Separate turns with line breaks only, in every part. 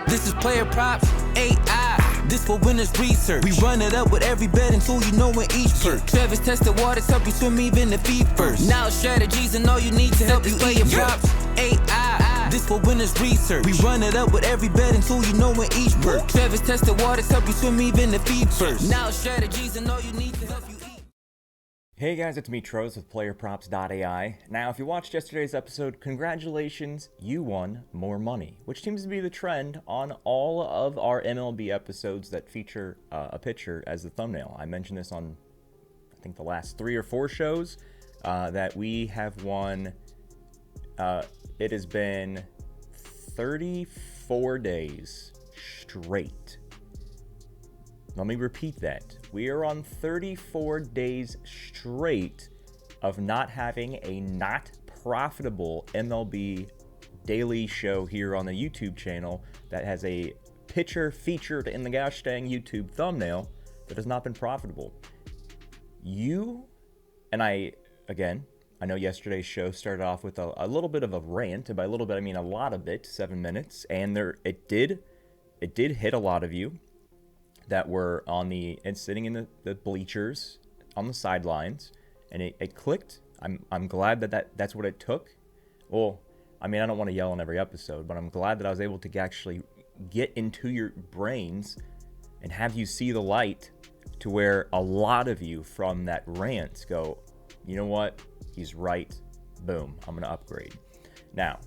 This is PlayerProps.ai. This for winners research. We run it up with every betting tool you know in each perk. Travis tested waters, help you swim even the feet first. Now strategies and all you need to help you PlayerProps.ai. This for winners research. We run it up with every betting tool you know in each perk. Travis tested waters, help you swim even the feet first. Now strategies and all you need to help you eat.
Hey guys, it's me, Troz with PlayerProps.ai. Now, if you watched yesterday's episode, congratulations, you won more money, which seems to be the trend on all of our MLB episodes that feature a pitcher as the thumbnail. I mentioned this on, I think, the last 3 or 4 shows that we have won. It has been 34 days straight. Let me repeat that. We are on 34 days straight of not having a not profitable MLB daily show here on the YouTube channel that has a pitcher featured in the gosh dang YouTube thumbnail that has not been profitable. You and I know yesterday's show started off with a little bit of a rant, and by a little bit I mean a lot of it, 7 minutes, and it did hit a lot of you that were sitting in the bleachers on the sidelines, and it clicked. I'm glad that's what it took. Well, I mean, I don't want to yell on every episode, but I'm glad that I was able to actually get into your brains and have you see the light to where a lot of you from that rant go, you know what? He's right. Boom. I'm going to upgrade. Now,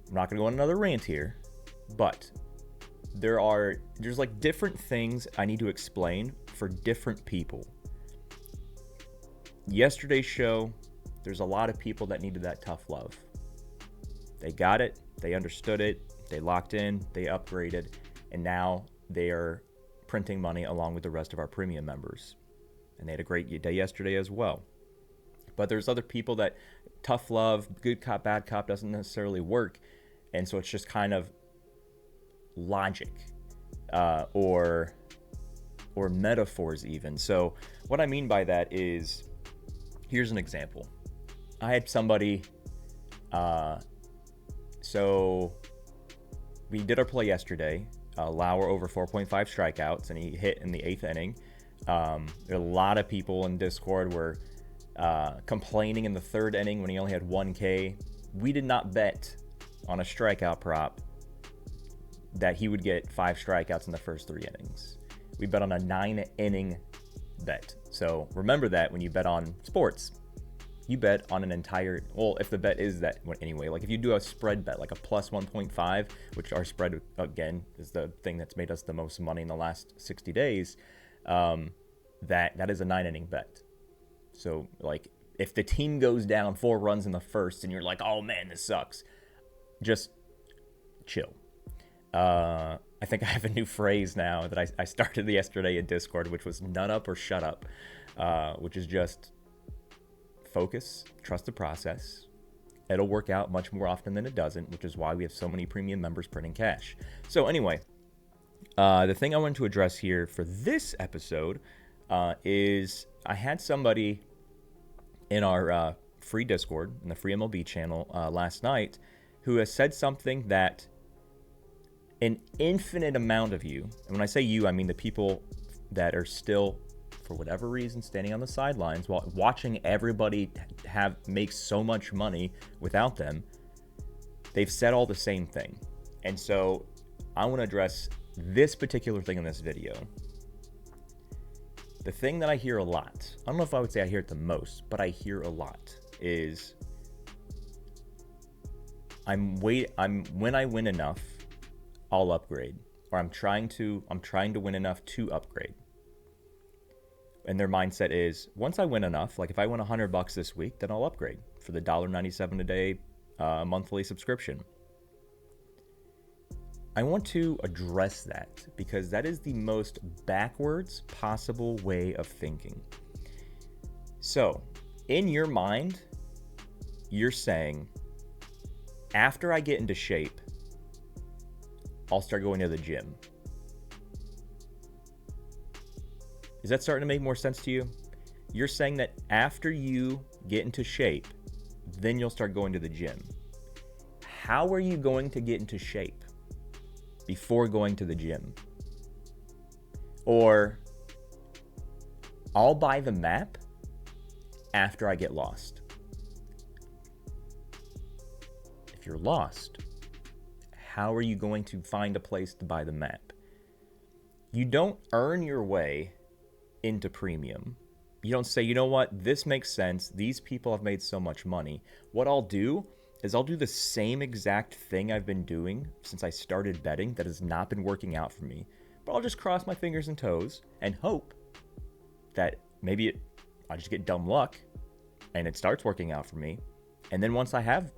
I'm not going to go on another rant here, but there's like different things I need to explain for different people. Yesterday's show, there's a lot of people that needed that tough love. They got it, they understood it, they locked in, they upgraded, and now they are printing money along with the rest of our premium members. And they had a great day yesterday as well. But there's other people that tough love, good cop, bad cop doesn't necessarily work. And so it's just kind of logic or metaphors even. So what I mean by that is, here's an example. I had somebody, so we did our play yesterday, Lauer over 4.5 strikeouts, and he hit in the 8th inning. There are a lot of people in Discord were complaining in the 3rd inning when he only had 1K. We did not bet on a strikeout prop that he would get 5 strikeouts in the first 3 innings. We bet on a 9-inning bet. So remember that when you bet on sports, you bet on an entire, well, if the bet is that anyway, like if you do a spread bet, like a plus 1.5, which our spread, again, is the thing that's made us the most money in the last 60 days, that is a 9-inning bet. So like if the team goes down 4 runs in the first and you're like, oh man, this sucks, just chill. I think I have a new phrase now that I started yesterday in Discord, which was nut up or shut up, which is just focus, trust the process. It'll work out much more often than it doesn't, which is why we have so many premium members printing cash. So anyway, the thing I wanted to address here for this episode is I had somebody in our free Discord, in the free MLB channel last night, who has said something that an infinite amount of you, and when I say you, I mean the people that are still, for whatever reason, standing on the sidelines while watching everybody make so much money without them, they've said all the same thing. And so I want to address this particular thing in this video. The thing that I hear a lot, I don't know if I would say I hear it the most, but I hear a lot, is when I win enough, I'll upgrade, or I'm trying to win enough to upgrade. And their mindset is, once I win enough, like if I win $100 this week, then I'll upgrade for the $1.97 a day monthly subscription. I want to address that because that is the most backwards possible way of thinking. So, in your mind, you're saying, after I get into shape, I'll start going to the gym. Is that starting to make more sense to you? You're saying that after you get into shape, then you'll start going to the gym. How are you going to get into shape? before going to the gym. Or I'll buy the map after I get lost. If you're lost, how are you going to find a place to buy the map? You don't earn your way into premium. You don't say, you know what, this makes sense. These people have made so much money. What I'll do is I'll do the same exact thing I've been doing since I started betting that has not been working out for me. But I'll just cross my fingers and toes and hope that maybe I just get dumb luck and it starts working out for me. And then once I have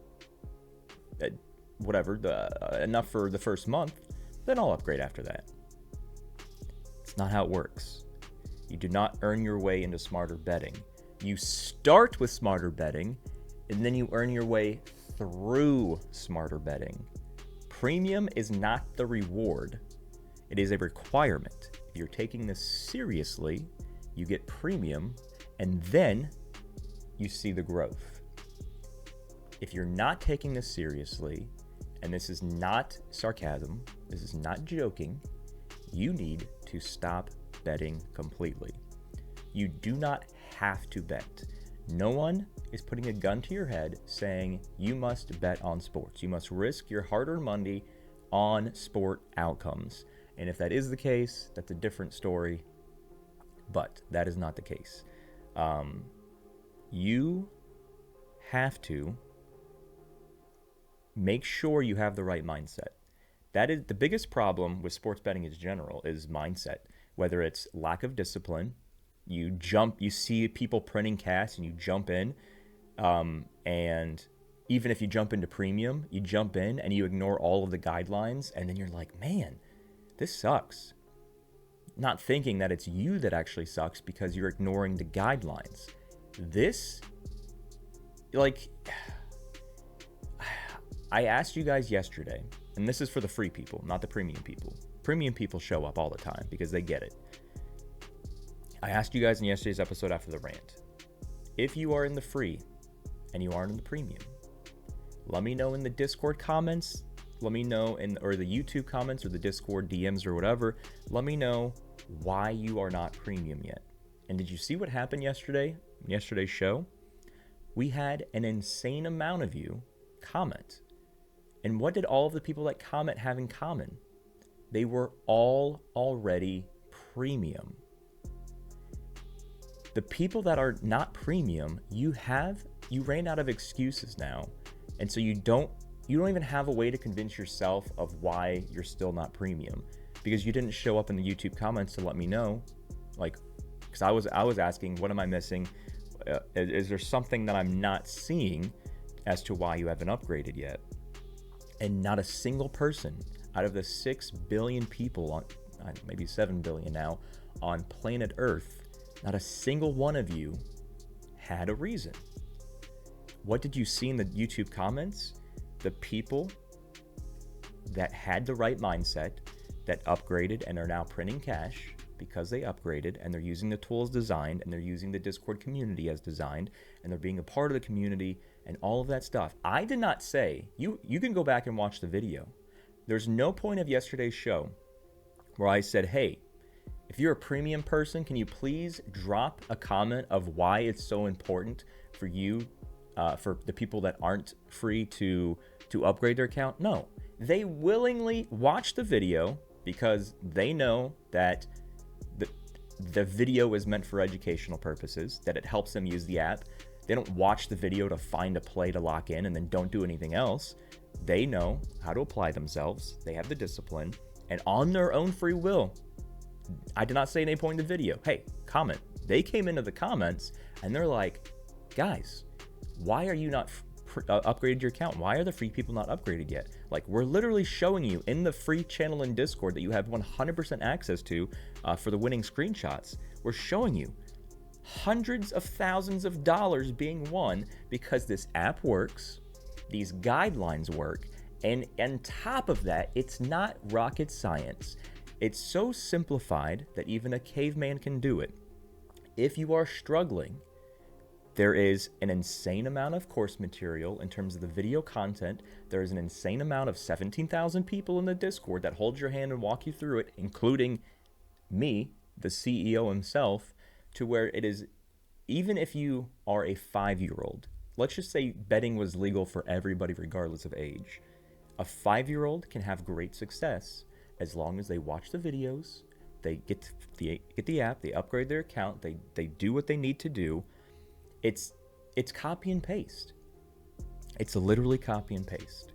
enough for the first month, then I'll upgrade after that. It's not how it works. You do not earn your way into smarter betting. You start with smarter betting, and then you earn your way through smarter betting. Premium is not the reward. It is a requirement. If you're taking this seriously, you get premium, and then you see the growth. If you're not taking this seriously, and this is not sarcasm, this is not joking, you need to stop betting completely. You do not have to bet. No one is putting a gun to your head saying you must bet on sports. You must risk your hard-earned money on sport outcomes. And if that is the case, that's a different story. But that is not the case. You have to make sure you have the right mindset. That is the biggest problem with sports betting in general, is mindset. Whether it's lack of discipline, you see people printing cash and you jump in, and even if you jump into premium, you jump in and you ignore all of the guidelines, and then you're like, man, this sucks. Not thinking that it's you that actually sucks because you're ignoring the guidelines. This, like, I asked you guys yesterday, and this is for the free people, not the premium people. Premium people show up all the time because they get it. I asked you guys in yesterday's episode after the rant, if you are in the free and you aren't in the premium, let me know in the Discord comments, let me know or the YouTube comments or the Discord DMs or whatever, let me know why you are not premium yet. And did you see what happened yesterday, in yesterday's show? We had an insane amount of you comment. And what did all of the people that comment have in common? They were all already premium. The people that are not premium, you ran out of excuses now. And so you don't even have a way to convince yourself of why you're still not premium, because you didn't show up in the YouTube comments to let me know. Like, because I was asking, what am I missing? Is there something that I'm not seeing as to why you haven't upgraded yet? And not a single person out of the 6 billion people on, maybe 7 billion now, on planet Earth, not a single one of you had a reason. What did you see in the YouTube comments? The people that had the right mindset, that upgraded and are now printing cash because they upgraded, and they're using the tools designed, and they're using the Discord community as designed, and they're being a part of the community and all of that stuff. I did not say, you can go back and watch the video. There's no point of yesterday's show where I said, hey, if you're a premium person, can you please drop a comment of why it's so important for you, for the people that aren't free to upgrade their account? No, they willingly watch the video because they know that the video is meant for educational purposes, that it helps them use the app. They don't watch the video to find a play to lock in and then don't do anything else. They know how to apply themselves. They have the discipline, and on their own free will, I did not say any point in the video, hey, comment. They came into the comments and they're like, guys, why are you not upgraded your account? Why are the free people not upgraded yet? Like, we're literally showing you in the free channel in Discord that you have 100% access to for the winning screenshots. We're showing you hundreds of thousands of dollars being won because this app works, these guidelines work, and on top of that, it's not rocket science. It's so simplified that even a caveman can do it. If you are struggling There is an insane amount of course material in terms of the video content. There is an insane amount of 17,000 people in the Discord that hold your hand and walk you through it, including me, the CEO himself, to where it is, even if you are a 5-year-old, let's just say betting was legal for everybody regardless of age. A 5-year-old can have great success as long as they watch the videos, they get the app, they upgrade their account, they do what they need to do. It's copy and paste. It's literally copy and paste.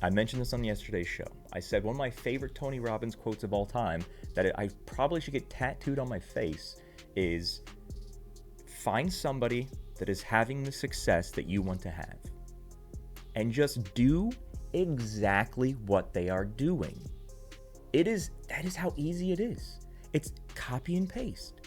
I mentioned this on yesterday's show. I said one of my favorite Tony Robbins quotes of all time that I probably should get tattooed on my face is, find somebody that is having the success that you want to have and just do exactly what they are doing. That is how easy it is. It's copy and paste.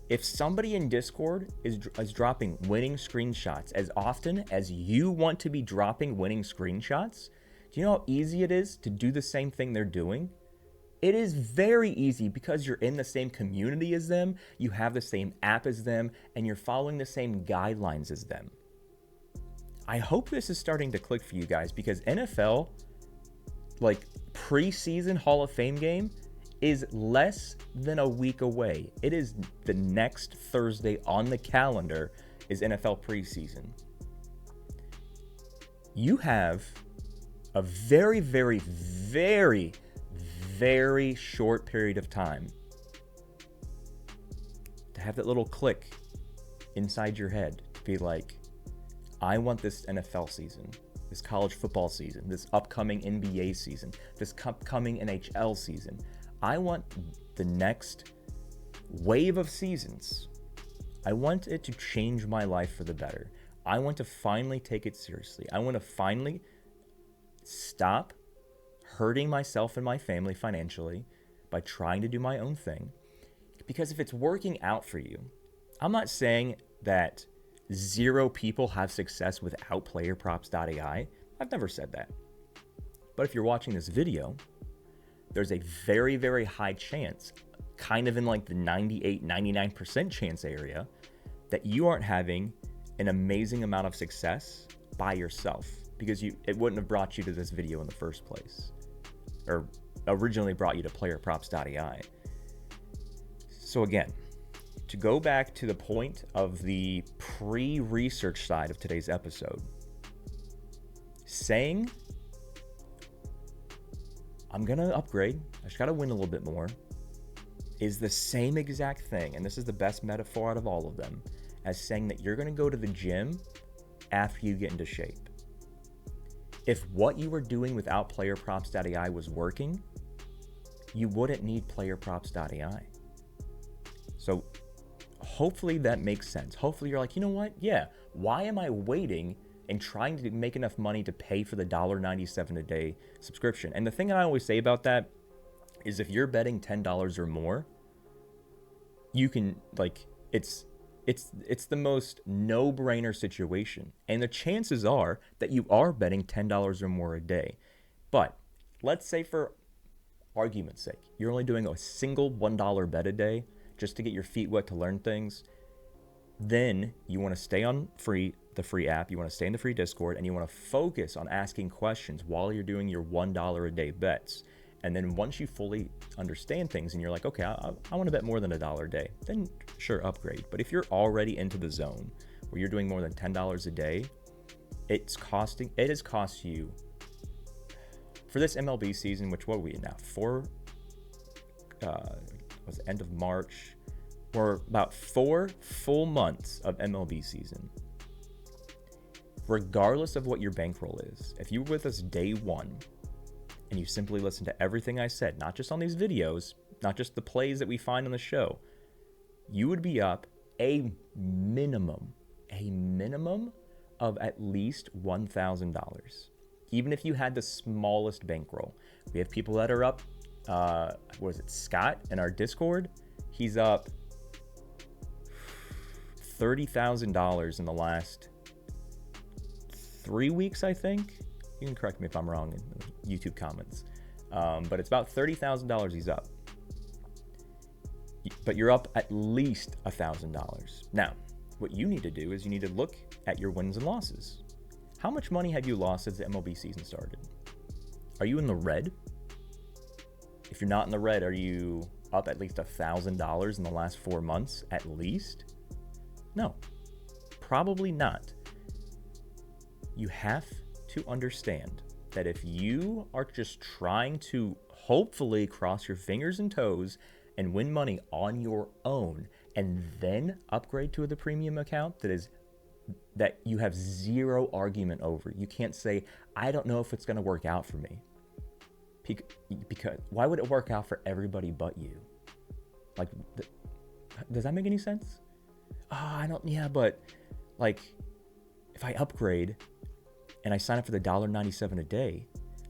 If somebody in Discord is dropping winning screenshots as often as you want to be dropping winning screenshots, do you know how easy it is to do the same thing they're doing? It is very easy because you're in the same community as them, you have the same app as them, and you're following the same guidelines as them. I hope this is starting to click for you guys, because NFL, like preseason Hall of Fame game, is less than a week away. It is the next Thursday on the calendar is NFL preseason. You have a very, very, very, very short period of time to have that little click inside your head to be like, I want this NFL season, this college football season, this upcoming NBA season, this upcoming NHL season. I want the next wave of seasons. I want it to change my life for the better. I want to finally take it seriously. I want to finally stop hurting myself and my family financially by trying to do my own thing. Because if it's working out for you, I'm not saying that 0 people have success without PlayerProps.ai. I've never said that. But if you're watching this video, there's a very, very high chance, kind of in like the 98, 99% chance area, that you aren't having an amazing amount of success by yourself, because it wouldn't have brought you to this video in the first place, or originally brought you to PlayerProps.ai. So again, to go back to the point of the pre-research side of today's episode, saying, I'm going to upgrade, I just got to win a little bit more, is the same exact thing, and this is the best metaphor out of all of them, as saying that you're going to go to the gym after you get into shape. If what you were doing without PlayerProps.ai was working, you wouldn't need PlayerProps.ai. So hopefully that makes sense. Hopefully you're like, you know what? Yeah, why am I waiting and trying to make enough money to pay for the $1.97 a day subscription? And the thing I always say about that is, if you're betting $10 or more, you can, like, it's the most no-brainer situation. And the chances are that you are betting $10 or more a day. But let's say, for argument's sake, you're only doing a single $1 bet a day just to get your feet wet to learn things. Then you want to stay on the free app, you want to stay in the free Discord, and you want to focus on asking questions while you're doing your $1 a day bets. And then once you fully understand things and you're like, okay, I want to bet more than $1 a day, then sure, upgrade. But if you're already into the zone where you're doing more than $10 a day, it has cost you, for this MLB season, which, what are we in now? Was end of March, or about 4 full months of MLB season. Regardless of what your bankroll is, if you were with us day one and you simply listen to everything I said, not just on these videos, not just the plays that we find on the show, you would be up a minimum of at least $1,000. Even if you had the smallest bankroll. We have people that are up, Scott in our Discord? He's up $30,000 in the last 3 weeks, I think. You can correct me if I'm wrong in the YouTube comments. But it's about $30,000 he's up. But you're up at least $1,000. Now, what you need to do is you need to look at your wins and losses. How much money have you lost since the MLB season started? Are you in the red? If you're not in the red, are you up at least $1,000 in the last 4 months at least? No, probably not. You have to understand that if you are just trying to hopefully cross your fingers and toes and win money on your own and then upgrade to the premium account that you have zero argument over. You can't say, I don't know if it's going to work out for me. Because why would it work out for everybody but you? Like, does that make any sense? But like, if I upgrade and I sign up for the $1.97 a day,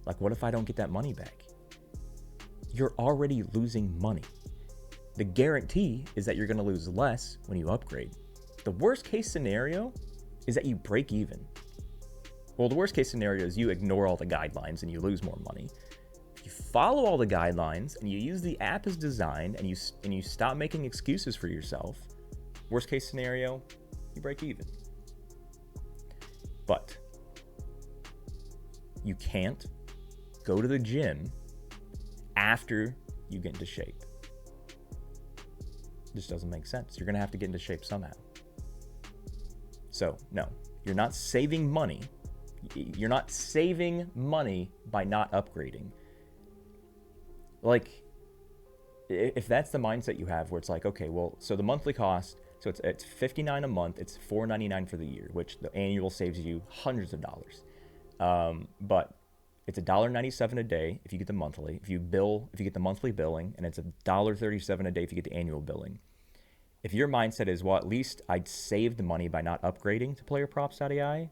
like, what if I don't get that money back? You're already losing money. The guarantee is that you're going to lose less when you upgrade. The worst case scenario is that you break even. Well, the worst case scenario is you ignore all the guidelines and you lose more money. If you follow all the guidelines and you use the app as designed and you stop making excuses for yourself, worst case scenario, you break even. But you can't go to the gym after you get into shape. This doesn't make sense. You're going to have to get into shape somehow. So, no, you're not saving money. You're not saving money by not upgrading. Like, if that's the mindset you have where it's like, okay, well, so the monthly cost, so it's $59 a month, it's $4.99 for the year, which the annual saves you hundreds of dollars. But it's $1.97 a day if you get the monthly. If you get the monthly billing, and it's $1.37 a day if you get the annual billing. If your mindset is, well, at least I'd save the money by not upgrading to PlayerProps.ai,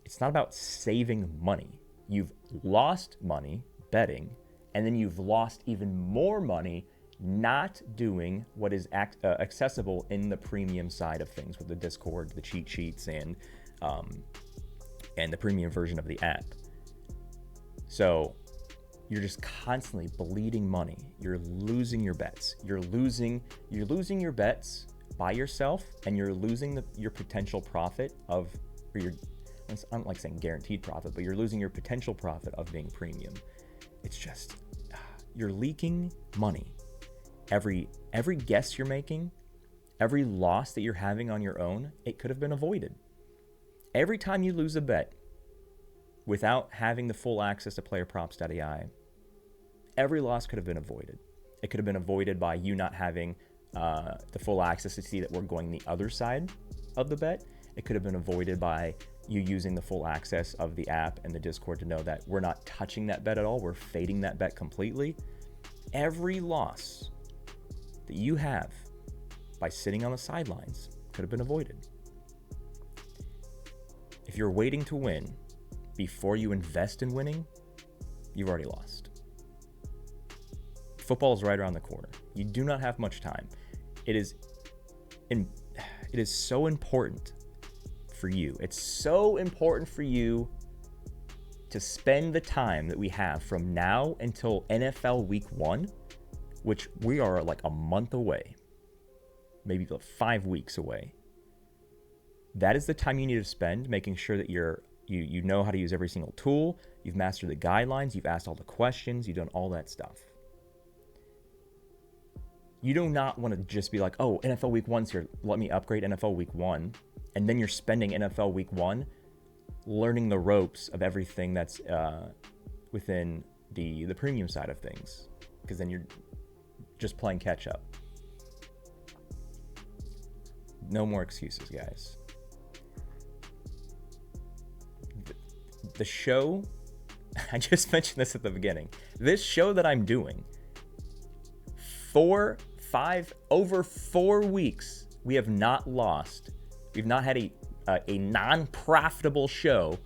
it's not about saving money. You've lost money betting, and then you've lost even more money not doing what is accessible in the premium side of things with the Discord, the cheat sheets, and the premium version of the app. So you're just constantly bleeding money. You're losing your bets. You're losing your bets by yourself, and you're losing your potential profit I don't like saying guaranteed profit, but you're losing your potential profit of being premium. It's just, you're leaking money. Every guess you're making, every loss that you're having on your own, it could have been avoided. Every time you lose a bet without having the full access to PlayerProps.ai, every loss could have been avoided. It could have been avoided by you not having the full access to see that we're going the other side of the bet. It could have been avoided by you using the full access of the app and the Discord to know that we're not touching that bet at all. We're fading that bet completely. Every loss that you have by sitting on the sidelines could have been avoided. If you're waiting to win before you invest in winning, you've already lost. Football is right around the corner. You do not have much time. It is so important for you. It's so important for you to spend the time that we have from now until NFL Week 1, which we are like a month away, maybe 5 weeks away. That is the time you need to spend making sure that you know how to use every single tool, you've mastered the guidelines, you've asked all the questions, you've done all that stuff. You do not want to just be like, oh, NFL Week 1's here, let me upgrade NFL Week 1, and then you're spending NFL Week 1 learning the ropes of everything that's within the premium side of things, because then you're just playing catch up. No more excuses, guys. The show, I just mentioned this at the beginning, this show that I'm doing, over 4 weeks, we have not lost. We've not had a non-profitable show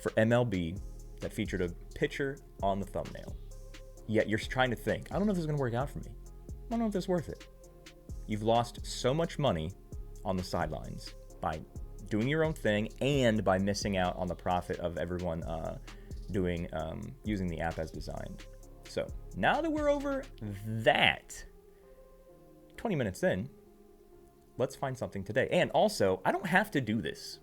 for MLB that featured a pitcher on the thumbnail. Yet you're trying to think, I don't know if this is going to work out for me. I don't know if this is worth it. You've lost so much money on the sidelines by doing your own thing and by missing out on the profit of everyone using the app as designed. So now that we're over that, 20 minutes in, let's find something today. And also, I don't have to do this.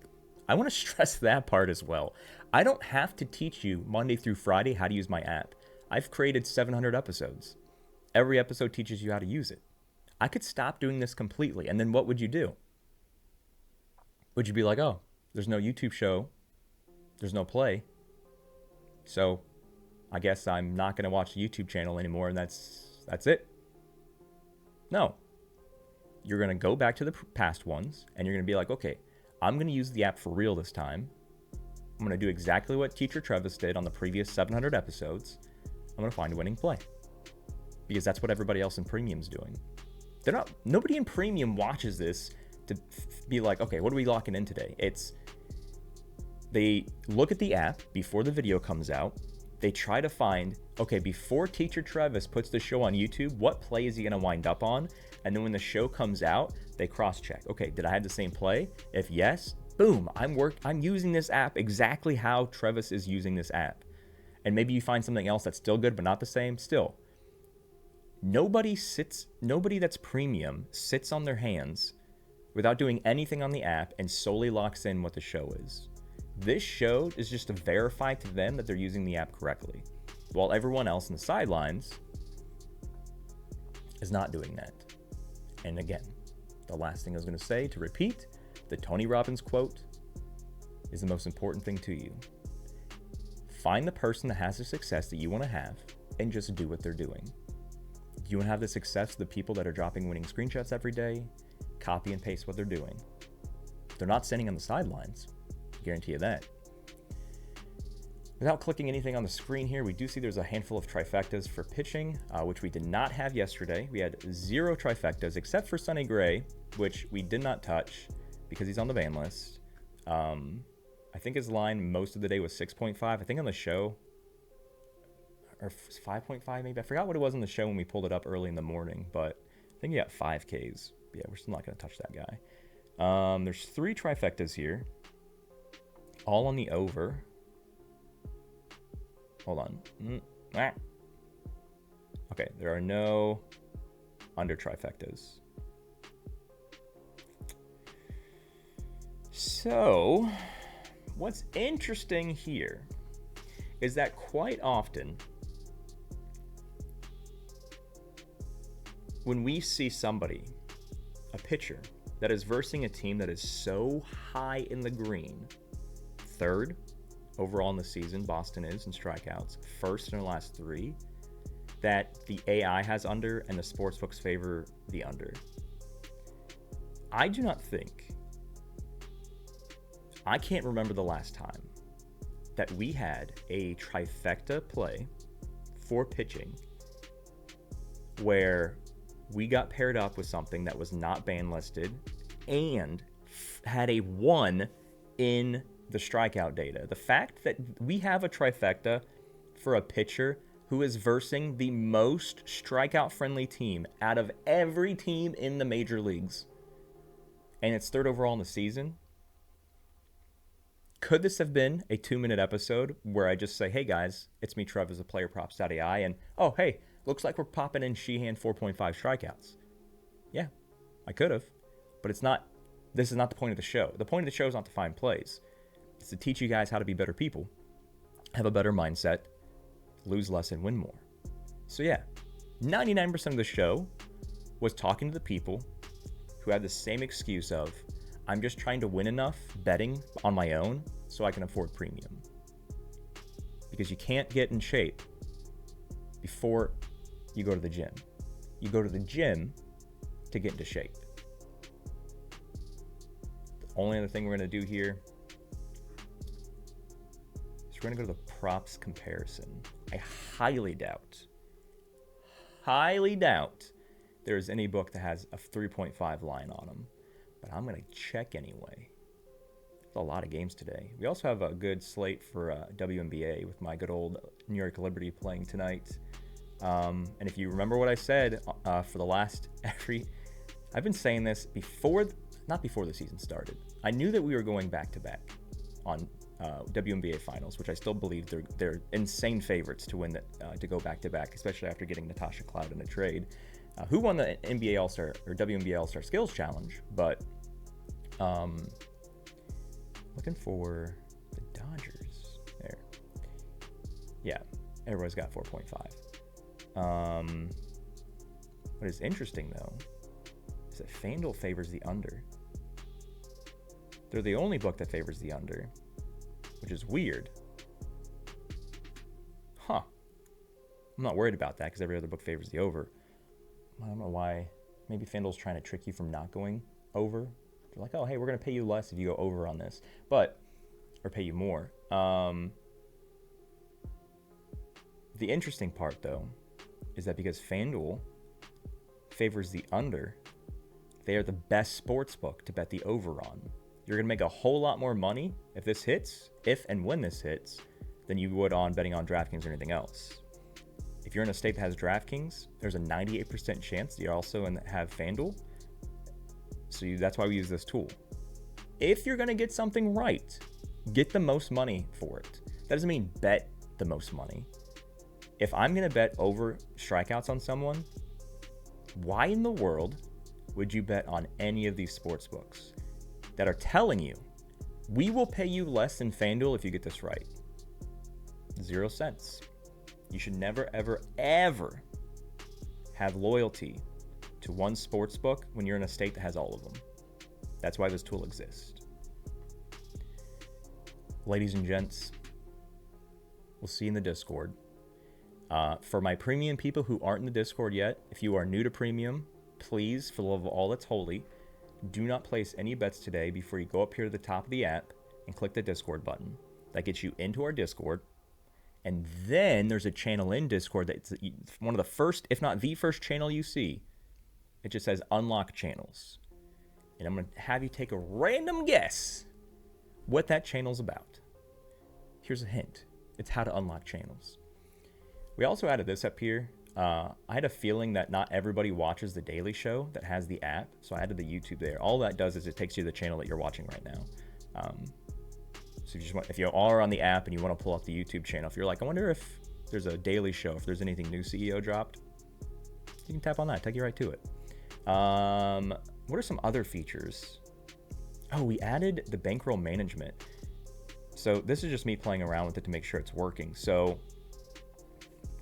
I want to stress that part as well. I don't have to teach you Monday through Friday how to use my app. I've created 700 episodes. Every episode teaches you how to use it. I could stop doing this completely, and then what would you do? Would you be like, oh, there's no YouTube show, there's no play, so I guess I'm not going to watch the YouTube channel anymore, and that's it? No. You're going to go back to the past ones, and you're going to be like, okay, I'm going to use the app for real this time. I'm going to do exactly what Teacher Travis did on the previous 700 episodes. I'm going to find a winning play. Because that's what everybody else in Premium's doing. Nobody in Premium watches this to be like, okay, what are we locking in today? They look at the app before the video comes out. They try to find, okay, before Teacher Travis puts the show on YouTube, what play is he going to wind up on? And then when the show comes out, they cross-check. Okay, did I have the same play? If yes, boom, I'm using this app exactly how Travis is using this app. And maybe you find something else that's still good but not the same. Still, nobody that's premium sits on their hands without doing anything on the app and solely locks in what the show is. This show is just to verify to them that they're using the app correctly, while everyone else in the sidelines is not doing that. And again, the last thing I was going to say, to repeat, the Tony Robbins quote is the most important thing to you. Find the person that has the success that you want to have and just do what they're doing. Do you want to have the success of the people that are dropping winning screenshots every day? Copy and paste what they're doing. They're not standing on the sidelines. I guarantee you that. Without clicking anything on the screen here, we do see there's a handful of trifectas for pitching, which we did not have yesterday. We had 0 trifectas except for Sonny Gray, which we did not touch because he's on the ban list. I think his line most of the day was 6.5. I think on the show, or 5.5 maybe. I forgot what it was on the show when we pulled it up early in the morning, but I think he got 5 Ks. Yeah, we're still not going to touch that guy. There's 3 trifectas here, all on the over. Hold on. Okay, there are no under trifectas. So, what's interesting here is that quite often, when we see somebody, a pitcher, that is versing a team that is so high in the green, 3rd overall in the season, Boston is in strikeouts, 1st in the last 3, that the AI has under and the sportsbooks favor the under. I do not think, I can't remember the last time that we had a trifecta play for pitching where we got paired up with something that was not ban listed and had a 1 in the strikeout data. The fact that we have a trifecta for a pitcher who is versing the most strikeout friendly team out of every team in the major leagues, and it's 3rd overall in the season. Could this have been a 2-minute episode where I just say, hey guys, it's me, Trev, as a PlayerProps.ai, and oh, hey, looks like we're popping in Sheehan 4.5 strikeouts. Yeah, I could have, but it's not. This is not the point of the show. The point of the show is not to find plays. It's to teach you guys how to be better people, have a better mindset, lose less and win more. So yeah, 99% of the show was talking to the people who had the same excuse of, I'm just trying to win enough betting on my own so I can afford premium. Because you can't get in shape before you go to the gym. You go to the gym to get into shape. The only other thing we're going to do here is we're going to go to the props comparison. I highly doubt there's any book that has a 3.5 line on them. But I'm going to check anyway. There's a lot of games today. We also have a good slate for WNBA with my good old New York Liberty playing tonight. And if you remember what I said for the last I've been saying this not before the season started. I knew that we were going back-to-back on WNBA finals, which I still believe they're insane favorites to win to go back-to-back, especially after getting Natasha Cloud in a trade. who won the NBA All-Star or WNBA All-Star Skills Challenge, but looking for the Dodgers there. Yeah, everybody's got 4.5. What is interesting though is that FanDuel favors the under. They're the only book that favors the under, which is weird. Huh. I'm not worried about that because every other book favors the over. I don't know why. Maybe FanDuel's trying to trick you from not going over. They're like, oh, hey, we're going to pay you less if you go over on this, or pay you more. The interesting part, though, is that because FanDuel favors the under, they are the best sports book to bet the over on. You're going to make a whole lot more money if this hits, if and when this hits, than you would on betting on DraftKings or anything else. If you're in a state that has DraftKings, there's a 98% chance that you also have FanDuel. So that's why we use this tool. If you're going to get something right, get the most money for it. That doesn't mean bet the most money. If I'm going to bet over strikeouts on someone, why in the world would you bet on any of these sports books that are telling you, we will pay you less than FanDuel if you get this right? 0 cents. You should never, ever, ever have loyalty to one sports book when you're in a state that has all of them. That's why this tool exists. Ladies and gents, we'll see you in the Discord. For my premium people who aren't in the Discord yet, if you are new to premium, please, for the love of all that's holy, do not place any bets today before you go up here to the top of the app and click the Discord button. That gets you into our Discord. And then there's a channel in Discord that's one of the first, if not the first channel you see. It just says unlock channels. And I'm going to have you take a random guess what that channel's about. Here's a hint. It's how to unlock channels. We also added this up here. I had a feeling that not everybody watches The Daily Show that has the app, so I added the YouTube there. All that does is it takes you to the channel that you're watching right now. So if you are on the app and you want to pull up the YouTube channel, if you're like, I wonder if there's a Daily Show, if there's anything new CEO dropped, you can tap on that, take you right to it. What are some other features? Oh, we added the bankroll management. So this is just me playing around with it to make sure it's working. So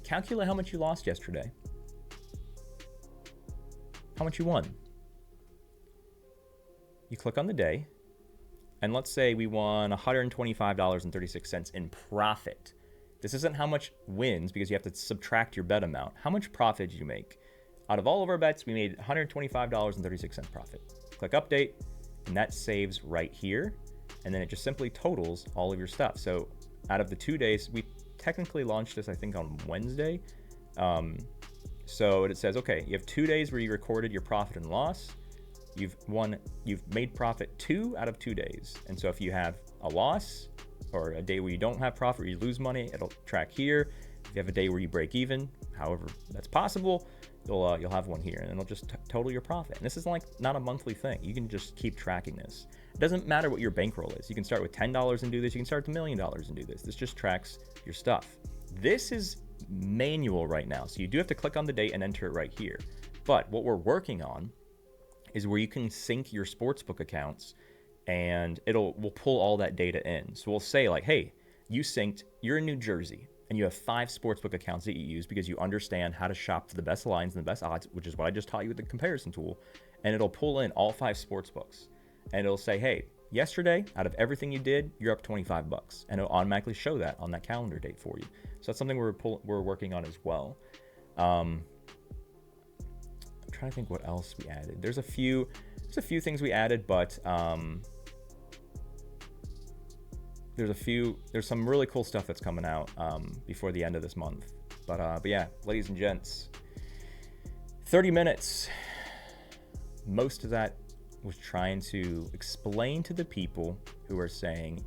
calculate how much you lost yesterday. How much you won. You click on the day, and let's say we won $125.36 in profit. This isn't how much wins because you have to subtract your bet amount. How much profit did you make? Out of all of our bets, we made $125.36 profit. Click update, and that saves right here. And then it just simply totals all of your stuff. So out of the 2 days, we technically launched this, I think, on Wednesday. So it says, okay, you have 2 days where you recorded your profit and loss. You've made profit 2 out of 2 days. And so if you have a loss or a day where you don't have profit or you lose money, it'll track here. If you have a day where you break even, however that's possible, you'll have one here, and it'll just total your profit. And this is like not a monthly thing. You can just keep tracking this. It doesn't matter what your bankroll is. You can start with $10 and do this. You can start with $1 million and do this. This just tracks your stuff. This is manual right now, so you do have to click on the date and enter it right here. But what we're working on is where you can sync your sportsbook accounts, and we'll pull all that data in. So we'll say like, hey, you're in New Jersey, and you have 5 sportsbook accounts that you use because you understand how to shop for the best lines and the best odds, which is what I just taught you with the comparison tool. And it'll pull in all 5 sportsbooks, and it'll say, hey, yesterday, out of everything you did, you're up $25, and it'll automatically show that on that calendar date for you. So that's something we're working on as well. I'm trying to think what else we added. There's a few things we added, but there's some really cool stuff that's coming out before the end of this month. But yeah, ladies and gents, 30 minutes. Most of that was trying to explain to the people who are saying,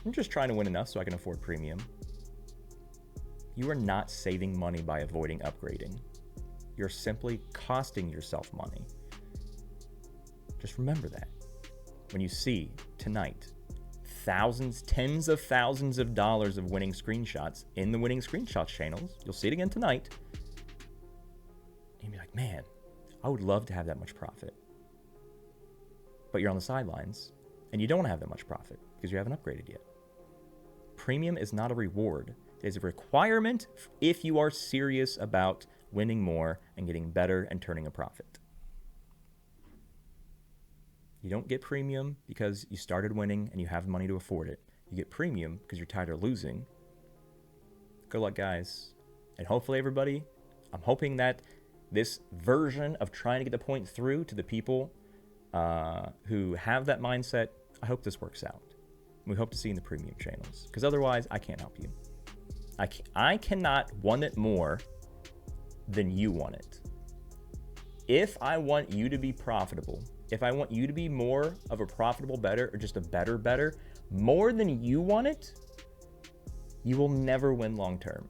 I'm just trying to win enough so I can afford premium. You are not saving money by avoiding upgrading. You're simply costing yourself money. Just remember that. When you see tonight thousands, tens of thousands of dollars of winning screenshots in the winning screenshots channels, you'll see it again tonight. You'll be like, like, man, I would love to have that much profit. But you're on the sidelines and you don't have that much profit because you haven't upgraded yet. Premium is not a reward. It is a requirement if you are serious about winning more and getting better and turning a profit. You don't get premium because you started winning and you have money to afford it. You get premium because you're tired of losing. Good luck, guys. And hopefully, everybody, I'm hoping that this version of trying to get the point through to the people who have that mindset, I hope this works out. We hope to see you in the premium channels, because otherwise I can't help you. I cannot want it more than you want it. If I want you to be profitable, if I want you to be more of a profitable bettor or just a better more than you want it, you will never win long term.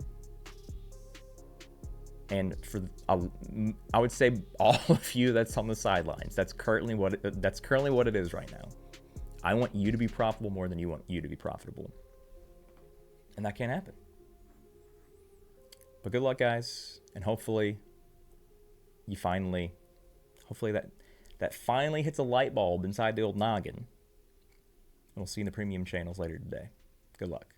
And for I would say all of you that's on the sidelines, that's currently what it is right now. I want you to be profitable more than you want you to be profitable. And that can't happen. But good luck, guys, and hopefully that finally hits a light bulb inside the old noggin. And we'll see you in the premium channels later today. Good luck.